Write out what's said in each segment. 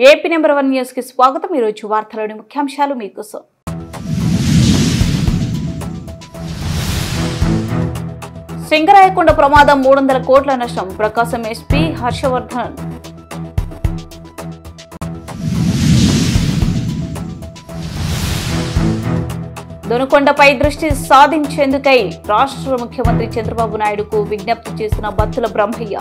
AP number 1 news కి స్వాగతం। ఈ రోజు వార్తలోని ముఖ్యాంశాలు మీకోసం। సింగరాయకొండ ప్రమాదం 300 కోట్ల నష్టం, ప్రకాశం ఎస్పీ హర్షవర్ధన్। దొనకొండపై దృష్టి సాధించేందుకై రాష్ట్ర ముఖ్యమంత్రి చంద్రబాబు నాయుడుకు విజ్ఞప్తి చేసిన బత్తుల బ్రహ్మయ్య।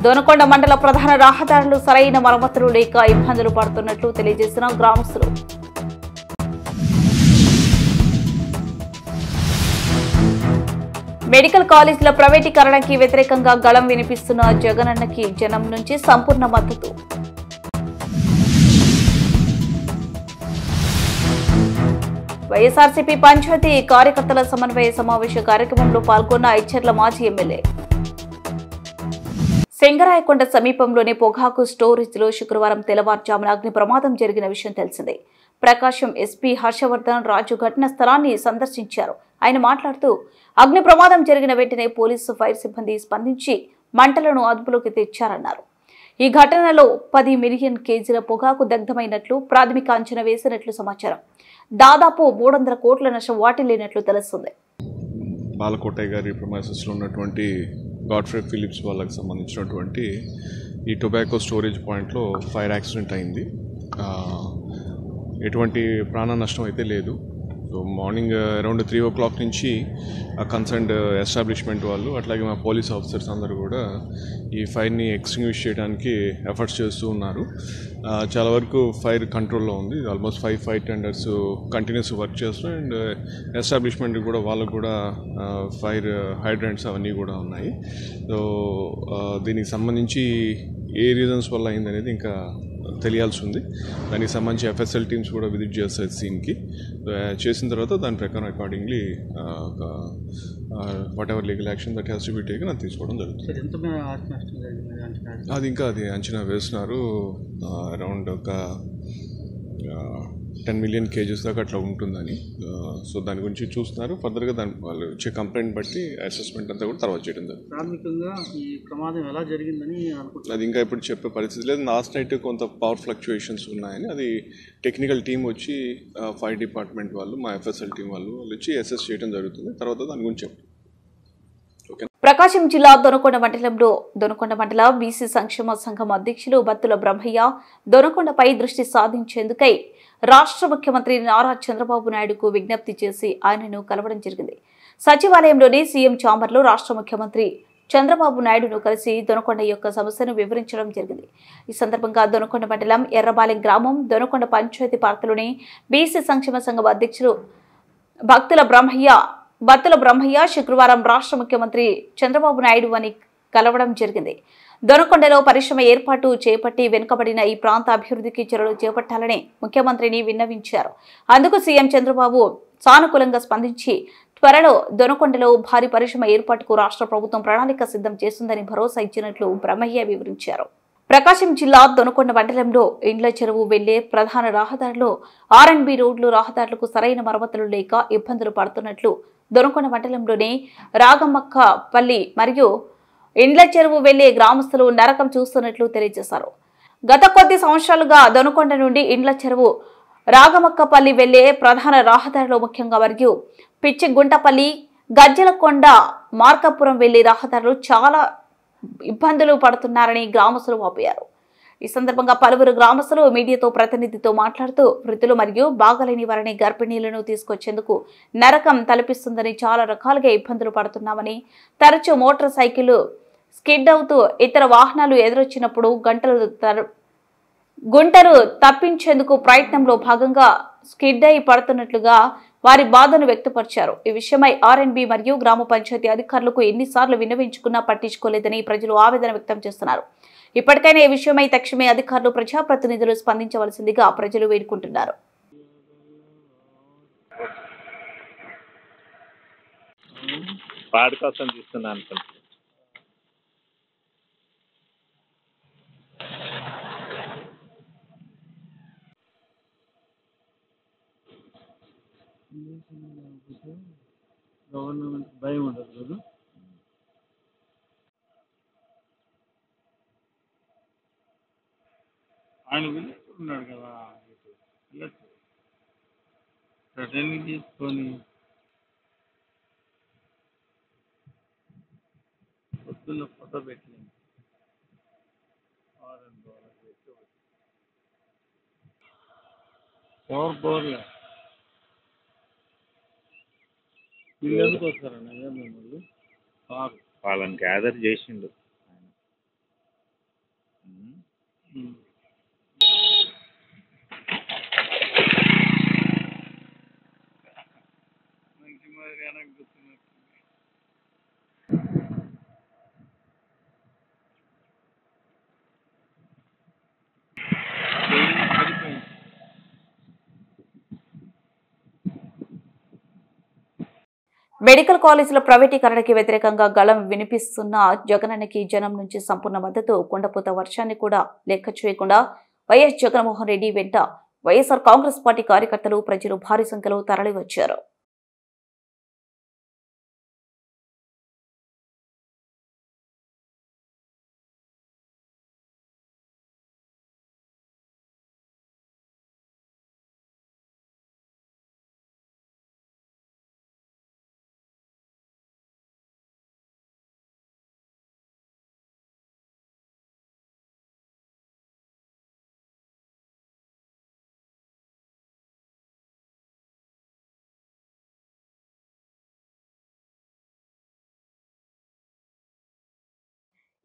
దొనకొండ మండల ప్రధాన రహదారులు సరైన మరమ్మతులు లేక ఇబ్బందులు పడుతున్నట్లు తెలియజేసిన గ్రామస్తులు। మెడికల్ కాలేజీల ప్రైవేటీకరణకి వ్యతిరేకంగా గళం వినిపిస్తున్న జగనన్నకి జనం నుంచి సంపూర్ణ మద్దతు। వైఎస్ఆర్సీపీ పంచాయతీ కార్యకర్తల సమన్వయ సమావేశ కార్యక్రమంలో పాల్గొన్న ఐచర్ల మాజీ ఎమ్మెల్యే। సింగరాయకొండ సమీపంలోని పొగాకు స్టోరేజ్ లో శుక్రవారం తెల్లవారుజామున అగ్ని ప్రమాదం జరిగిన విషయం తెలిసిందే। ప్రకాశం ఎస్పీ హర్షవర్ధన్ రాజు ఘటనా స్థలాన్ని సందర్శించారు। ఆయన మాట్లాడుతూ అగ్ని ప్రమాదం జరిగిన వెంటనే పోలీసు ఫైర్ సిబ్బంది స్పందించి మంటలను అదుపులోకి తెచ్చారన్నారు। ఈ ఘటనలో 10 మిలియన్ కేజీల పొగాకు దగ్ధమైనట్లు ప్రాథమిక అంచనా వేసినట్లు సమాచారం। దాదాపు 300 కోట్ల నష్టం వాటిల్లినట్లు తెలుస్తుంది। బాలకోటయ్య గారి ప్రొమైసెస్లో ఉన్నటువంటి గాడ్ఫ్రే ఫిలిప్స్ వాళ్ళకి సంబంధించినటువంటి ఈ టొబాకో స్టోరేజ్ పాయింట్లో ఫైర్ యాక్సిడెంట్ అయింది। ఎటువంటి ప్రాణ నష్టం అయితే లేదు। సో మార్నింగ్ అరౌండ్ 3 o'clock నుంచి కన్సర్న్డ్ ఎస్టాబ్లిష్మెంట్ వాళ్ళు అట్లాగే మా పోలీస్ ఆఫీసర్స్ అందరూ కూడా ఈ ఫైర్ని ఎక్స్టింగ్విష్ చేయడానికి ఎఫర్ట్స్ చేస్తూ ఉన్నారు। చాలా వరకు ఫైర్ కంట్రోల్లో ఉంది। Almost 5 fire tenders continuous work చేస్తున్నాం అండ్ ఎస్టాబ్లిష్మెంట్ కూడా వాళ్ళకు కూడా ఫైర్ హైడ్రెంట్స్ అవన్నీ కూడా ఉన్నాయి। సో దీనికి సంబంధించి ఏ రీజన్స్ వల్ల అయిందనేది ఇంకా తెలియాల్సి ఉంది। దానికి సంబంధించి ఎఫ్ఎస్ఎల్ టీమ్స్ కూడా విజిట్ చేస్తారు సీన్కి। చేసిన తర్వాత దాని ప్రకారం accordingly what ever legal action that has to be taken అది తీసుకోవడం జరుగుతుంది। అది అంచనా వేస్తున్నారు। అరౌండ్ ఒక 10 మిలియన్ కేజెస్ దాకా అట్లా ఉంటుందని। సో దాని గురించి చూస్తున్నారు। ఫర్దర్గా దాని వాళ్ళు వచ్చే కంప్లైంట్ బట్టి అసెస్మెంట్ అంతా కూడా తర్వాత చేయడం జరుగుతుంది। ప్రాథమికంగా ఈ ప్రమాదం ఎలా జరిగిందని అది ఇంకా ఇప్పుడు చెప్పే పరిస్థితి లేదు। లాస్ట్ నైట్ కొంత పవర్ ఫ్లక్చుయేషన్స్ ఉన్నాయని అది టెక్నికల్ టీం వచ్చి ఫైర్ డిపార్ట్మెంట్ వాళ్ళు మా ఎఫ్ఎస్ఎల్ టీం వాళ్ళు వచ్చి అసెస్ చేయడం జరుగుతుంది। తర్వాత దాని గురించి ప్రకాశం జిల్లా దొనకొండ మండల బీసీ సంక్షేమ సంఘం అధ్యక్షులు బత్తుల బ్రహ్మయ్య దొనకొండపై దృష్టి సాధించేందుకై రాష్ట్ర ముఖ్యమంత్రి నారా చంద్రబాబు నాయుడుకు విజ్ఞప్తి చేసి ఆయనను కలవడం జరిగింది। సచివాలయంలోని సీఎం ఛాంబర్లో రాష్ట్ర ముఖ్యమంత్రి చంద్రబాబు నాయుడును కలిసి దొనకొండ యొక్క సమస్యను వివరించడం జరిగింది। ఈ సందర్భంగా దొనకొండ మండలం ఎర్రబాలెం గ్రామం దొనకొండ పంచాయతీ పార్కులోని బీసీ సంక్షేమ సంఘం అధ్యక్షులు బత్తుల బ్రహ్మయ్య శుక్రవారం రాష్ట్ర ముఖ్యమంత్రి చంద్రబాబు నాయుడు అని కలవడం జరిగింది। దొనకొండలో పరిశ్రమ ఏర్పాటు చేపట్టి వెనుకబడిన ఈ ప్రాంత అభివృద్ధికి చర్యలు చేపట్టాలని ముఖ్యమంత్రిని విన్నవించారు। అందుకు సీఎం చంద్రబాబు సానుకూలంగా స్పందించి త్వరలో దొనకొండలో భారీ పరిశ్రమ ఏర్పాటుకు రాష్ట్ర ప్రభుత్వం ప్రణాళిక సిద్ధం చేస్తుందని భరోసా ఇచ్చినట్లు బ్రహ్మయ్య వివరించారు। ప్రకాశం జిల్లా దొనకొండ మండలంలో ఇండ్ల చెరువు వెళ్లే ప్రధాన రహదారులు ఆర్ఎండ్బి రోడ్లు రహదారులకు సరైన మరమ్మతులు లేక ఇబ్బందులు పడుతున్నట్లు దొనకొండ మండలంలోని రాగమ్మక్కపల్లి మరియు ఇండ్ల చెరువు వెళ్లే గ్రామస్తులు నరకం చూస్తున్నట్లు తెలియజేశారు। గత కొద్ది సంవత్సరాలుగా దొనకొండ నుండి ఇండ్ల చెరువు రాగమక్కపల్లి వెళ్లే ప్రధాన రహదారిలో ముఖ్యంగా మరియు పిచ్చిగుంటపల్లి గజ్జలకొండ మార్కాపురం వెళ్లే రహదారులు చాలా ఇబ్బందులు పడుతున్నారని గ్రామస్తులు వాపోయారు। ఈ సందర్భంగా పలువురు గ్రామస్తులు మీడియాతో ప్రతినిధితో మాట్లాడుతూ వృద్ధులు మరియు బాగలేని వారిని గర్భిణీలను తీసుకొచ్చేందుకు నరకం తలపిస్తుందని చాలా రకాలుగా ఇబ్బందులు పడుతున్నామని తరచూ మోటార్ సైకిల్ స్కిడ్ అవుతూ ఇతర వాహనాలు ఎదురొచ్చినప్పుడు గుంటలు తప్పించేందుకు ప్రయత్నంలో భాగంగా స్కిడ్ అయి పడుతున్నట్లుగా వారి బాధను వ్యక్తపరిచారు। ఈ విషయమై ఆర్ఎండ్బి మరియు గ్రామ పంచాయతీ అధికారులకు ఎన్నిసార్లు విన్నవించుకున్నా పట్టించుకోలేదని ప్రజలు ఆవేదన వ్యక్తం చేస్తున్నారు। ఇప్పటికైనా ఈ విషయమై తక్షణమే అధికారులు ప్రజాప్రతినిధులు స్పందించవలసిందిగా ప్రజలు వేడుకుంటున్నారు। గవర్నమెంట్ భయం ఉండదు కదా। ఆయన పిలుస్తున్నాడు కదా, ట్రైనింగ్ తీసుకొని పొద్దున్న ఫోటో పెట్టింది. ఎవరు పోర్లే వీళ్ళు ఎందుకు వస్తారన్న మిమ్మల్ని వాళ్ళని గ్యాదర్ చేసిండు. మంచి మరి వెనక్కి గుర్తున్నట్టు సరిపోయింది. మెడికల్ కాలేజీల ప్రైవేటీకరణకి వ్యతిరేకంగా గళం వినిపిస్తున్న జగనన్నకి జనం నుంచి సంపూర్ణ మద్దతు. కొండపోత వర్షాన్ని కూడా లెక్క చేయకుండా వైఎస్ జగన్మోహన్ రెడ్డి వెంట వైఎస్ఆర్ కాంగ్రెస్ పార్టీ కార్యకర్తలు, ప్రజలు భారీ సంఖ్యలో తరలివచ్చారు.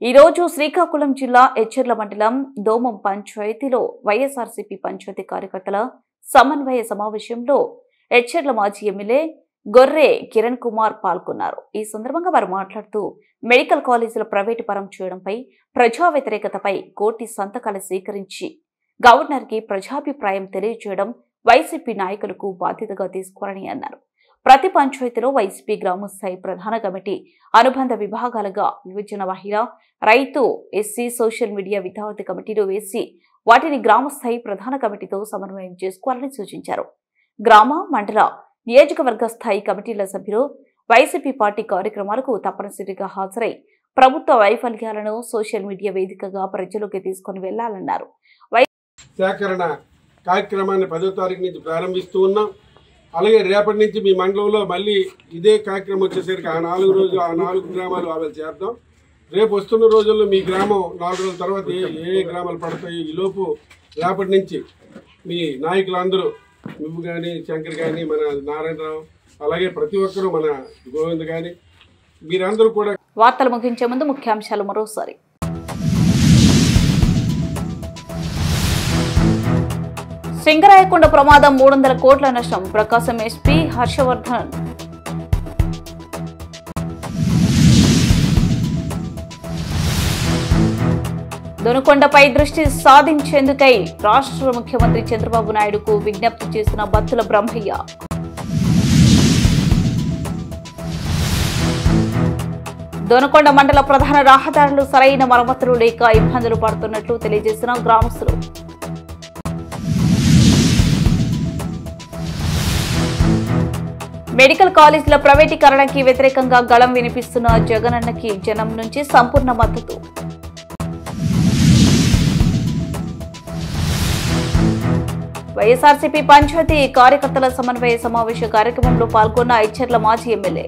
ఈ రోజు శ్రీకాకుళం జిల్లా ఎచ్చెర్ల మండలం దోమం పంచాయతీలో వైఎస్ఆర్సీపీ పంచాయతీ కార్యకర్తల సమన్వయ సమావేశంలో ఎచ్చెర్ల మాజీ ఎమ్మెల్యే గొర్రె కిరణ్ కుమార్ పాల్గొన్నారు. ఈ సందర్భంగా వారు మాట్లాడుతూ మెడికల్ కాలేజీల ప్రైవేటు పరం చేయడంపై, ప్రజా వ్యతిరేకతపై కోటి సంతకాలు సేకరించి గవర్నర్కి ప్రజాభిప్రాయం తెలియజేయడం వైసీపీ నాయకులకు బాధ్యతగా తీసుకోవాలని అన్నారు. ప్రతి పంచాయతీలో వైసీపీ గ్రామస్థాయి ప్రధాన కమిటీ, అనుబంధ విభాగాలుగా విభజన మహిళ, రైతు, ఎస్సీ, సోషల్ మీడియా, విద్యార్థి కమిటీలు వేసి వాటిని గ్రామస్థాయి ప్రధాన కమిటీతో సమన్వయం చేసుకోవాలని సూచించారు. గ్రామ, మండల, నియోజకవర్గ స్థాయి కమిటీల సభ్యులు వైసీపీ పార్టీ కార్యక్రమాలకు తప్పనిసరిగా హాజరై ప్రభుత్వ వైఫల్యాలను సోషల్ మీడియా వేదికగా ప్రజలకు తీసుకుని వెళ్లాలన్నారు. సేకరణ కార్యక్రమాన్ని 10వ తారీఖు నుంచి ప్రారంభిస్తూ ఉన్నాం. అలాగే రేపటి నుంచి మీ మండలంలో మళ్ళీ ఇదే కార్యక్రమం వచ్చేసరికి ఆ 4 గ్రామాలు అమలు చేద్దాం. రేపు వస్తున్న రోజుల్లో మీ గ్రామం 4 రోజుల తర్వాత ఏ గ్రామాలు పడతాయి, ఈలోపు రేపటి నుంచి మీ నాయకులందరూ, నువ్వు కానీ, శంకర్ కానీ, మన నారాయణరావు, అలాగే ప్రతి ఒక్కరూ, మన గోవింద్ కానీ, మీరందరూ కూడా. వార్తలు ముగించే ముందు ముఖ్యాంశాలు మరోసారి. సింగరాయకొండ ప్రమాదం 300 కోట్ల నష్టం, ప్రకాశం ఎస్పీ హర్షవర్ధన్. దొనకొండపై దృష్టి సాధించేందుకై రాష్ట్ర ముఖ్యమంత్రి చంద్రబాబు నాయుడుకు విజ్ఞప్తి చేసిన బత్తుల బ్రహ్మయ్య. దొనకొండ మండల ప్రధాన రహదారులు సరైన మరమ్మతులు లేక ఇబ్బందులు పడుతున్నట్లు తెలియజేసిన గ్రామస్తులు. మెడికల్ కాలేజీల ప్రైవేటీకరణకి వ్యతిరేకంగా గళం వినిపిస్తున్న జగనన్నకి జనం నుంచి సంపూర్ణ మద్దతు. వైఎస్ఆర్సీపీ పంచాయతీ కార్యకర్తల సమన్వయ సమావేశ కార్యక్రమంలో పాల్గొన్న ఎచ్చెర్ల మాజీ ఎమ్మెల్యే.